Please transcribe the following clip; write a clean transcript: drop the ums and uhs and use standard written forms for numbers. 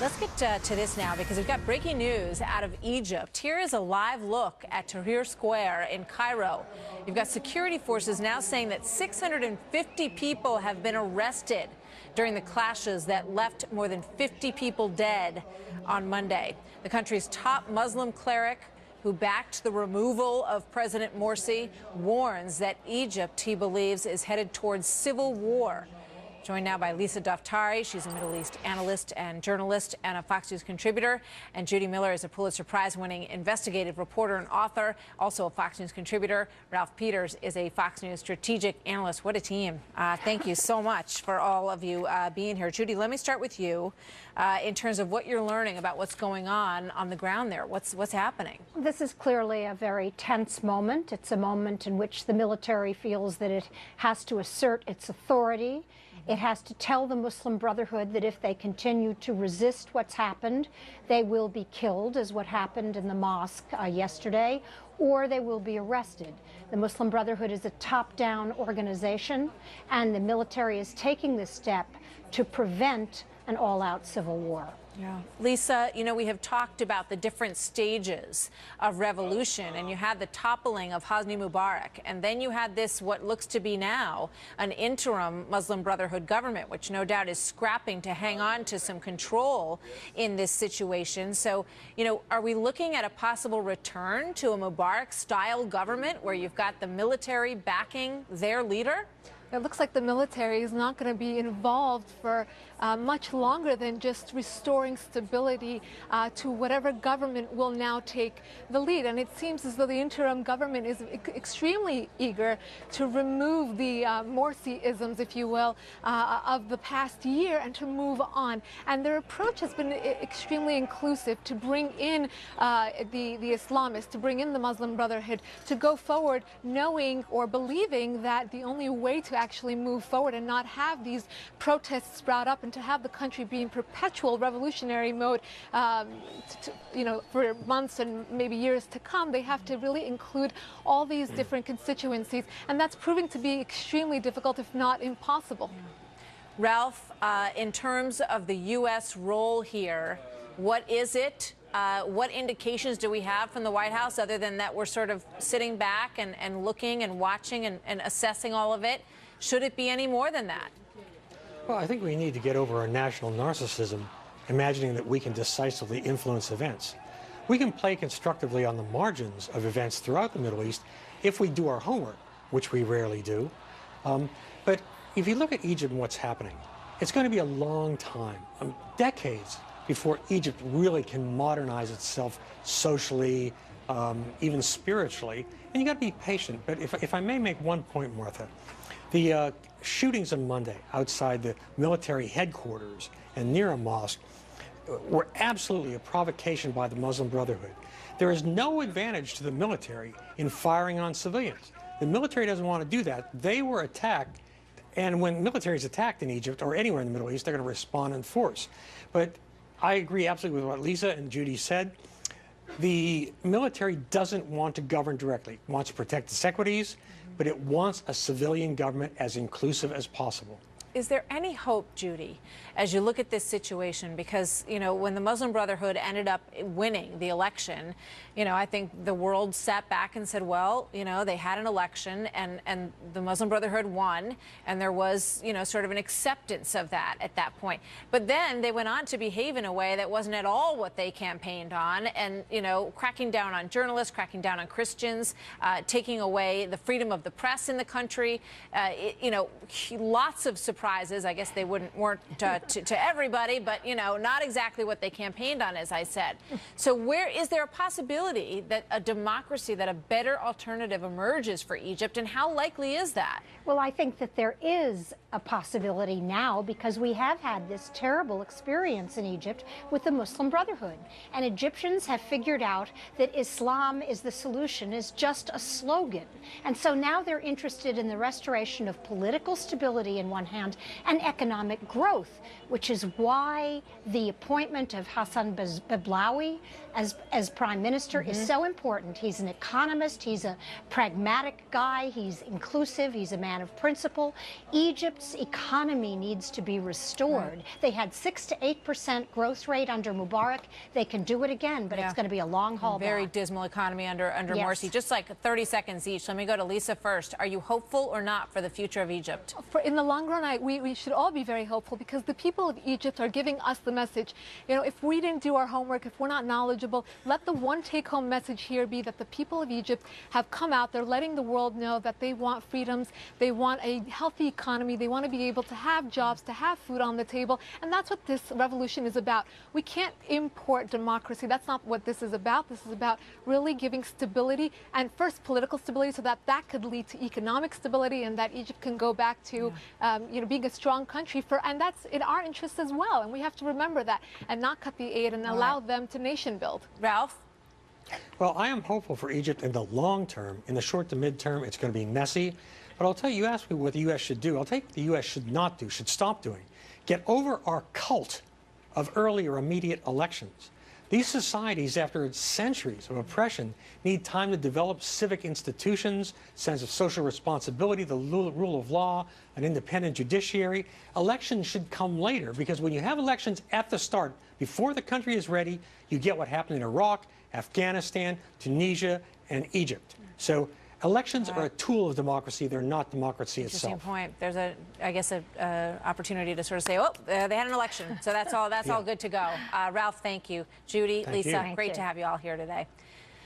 Let's get to this now because we've got breaking news out of Egypt. Here is a live look at Tahrir Square in Cairo. You've got security forces now saying that 650 people have been arrested during the clashes that left more than 50 people dead on Monday. The country's top Muslim cleric, who backed the removal of President Morsi, warns that Egypt, he believes, is headed towards civil war. Joined now by Lisa Daftari. She's a Middle East analyst and journalist and a Fox News contributor. And Judy Miller is a Pulitzer Prize-winning investigative reporter and author, also a Fox News contributor. Ralph Peters is a Fox News strategic analyst. What a team. Thank you so much for all of you being here. Judy, let me start with you in terms of what you're learning about what's going on the ground there. What's happening? This is clearly a very tense moment. It's a moment in which the military feels that it has to assert its authority. It has to tell the Muslim Brotherhood that if they continue to resist what's happened, they will be killed, as what happened in the mosque yesterday, or they will be arrested. The Muslim Brotherhood is a top-down organization, and the military is taking this step to prevent an all-out civil war. Yeah. Lisa, you know, we have talked about the different stages of revolution, and you had the toppling of Hosni Mubarak, and then you had this, what looks to be now, an interim Muslim Brotherhood government, which no doubt is scrapping to hang on to some control in this situation. So, you know, are we looking at a possible return to a Mubarak-style government where you've got the military backing their leader? It looks like the military is not going to be involved for much longer than just restoring stability to whatever government will now take the lead. And it seems as though the interim government is extremely eager to remove the Morsi-isms, if you will, of the past year and to move on. And their approach has been extremely inclusive, to bring in the Islamists, to bring in the Muslim Brotherhood, to go forward knowing or believing that the only way to actually move forward and not have these protests sprout up and to have the country be in perpetual revolutionary mode, you know, for months and maybe years to come, they have to really include all these different constituencies, and that's proving to be extremely difficult, if not impossible. Ralph, in terms of the U.S. role here, what is it? What indications do we have from the White House other than that we're sort of sitting back and looking and watching and assessing all of it? Should it be any more than that? Well, I think we need to get over our national narcissism, imagining that we can decisively influence events. We can play constructively on the margins of events throughout the Middle East if we do our homework, which we rarely do. But if you look at Egypt and what's happening, it's going to be a long time, decades, before Egypt really can modernize itself socially, even spiritually. And you got to be patient. But if I may make one point, Martha, the shootings on Monday outside the military headquarters and near a mosque were absolutely a provocation by the Muslim Brotherhood. There is no advantage to the military in firing on civilians. The military doesn't want to do that. They were attacked, and when military is attacked in Egypt or anywhere in the Middle East, they're going to respond in force. But I agree absolutely with what Lisa and Judy said. The military doesn't want to govern directly. It wants to protect its equities, but it wants a civilian government as inclusive as possible. Is there any hope, Judy, as you look at this situation? Because, you know, when the Muslim Brotherhood ended up winning the election, you know, I think the world sat back and said, well, you know, they had an election and the Muslim Brotherhood won, and there was, you know, sort of an acceptance of that at that point. But then they went on to behave in a way that wasn't at all what they campaigned on, and, you know, cracking down on journalists, cracking down on Christians, taking away the freedom of the press in the country, you know, lots of surprises. I guess they weren't to everybody, but, you know, not exactly what they campaigned on, as I said. So where is there a possibility that a democracy, that a better alternative emerges for Egypt, and how likely is that? Well, I think that there is a possibility now because we have had this terrible experience in Egypt with the Muslim Brotherhood. And Egyptians have figured out that Islam is the solution, is just a slogan. And so now they're interested in the restoration of political stability in one hand and economic growth, which is why the appointment of Hassan Bablawi as prime minister is so important. He's an economist, he's a pragmatic guy, he's inclusive, he's a man of principle. Egypt Egypt's economy needs to be restored. They had 6 to 8% growth rate under Mubarak. They can do it again, but it's going to be a long haul Very back. dismal economy under Yes. Morsi. Just like 30 seconds each. Let me go to Lisa first. Are you hopeful or not for the future of Egypt? In the long run, we should all be very hopeful, because the people of Egypt are giving us the message. You know, if we didn't do our homework, if we're not knowledgeable, let the one take-home message here be that the people of Egypt have come out. They're letting the world know that they want freedoms, they want a healthy economy, they want to be able to have jobs, to have food on the table, and that's what this revolution is about. We can't import democracy. That's not what this is about. This is about really giving stability, and first political stability, so that could lead to economic stability, and that Egypt can go back to you know, being a strong country, and that's in our interest as well, and we have to remember that and not cut the aid and allow them to nation build. Ralph? Well, I am hopeful for Egypt in the long term. In the short to mid-term, it's going to be messy. But I'll tell you, you asked me what the U.S. should do. I'll tell you what the U.S. should not do, should stop doing. Get over our cult of early or immediate elections. These societies, after centuries of oppression, need time to develop civic institutions, sense of social responsibility, the rule of law, an independent judiciary. Elections should come later, because when you have elections at the start, before the country is ready, you get what happened in Iraq, Afghanistan, Tunisia, and Egypt. So elections are a tool of democracy. They're not democracy Interesting itself. point. There's I guess, an opportunity to sort of say, oh, they had an election, so that's all. That's all good to go. Ralph, thank you. Judy, Thank Lisa, you. great to have you all here today.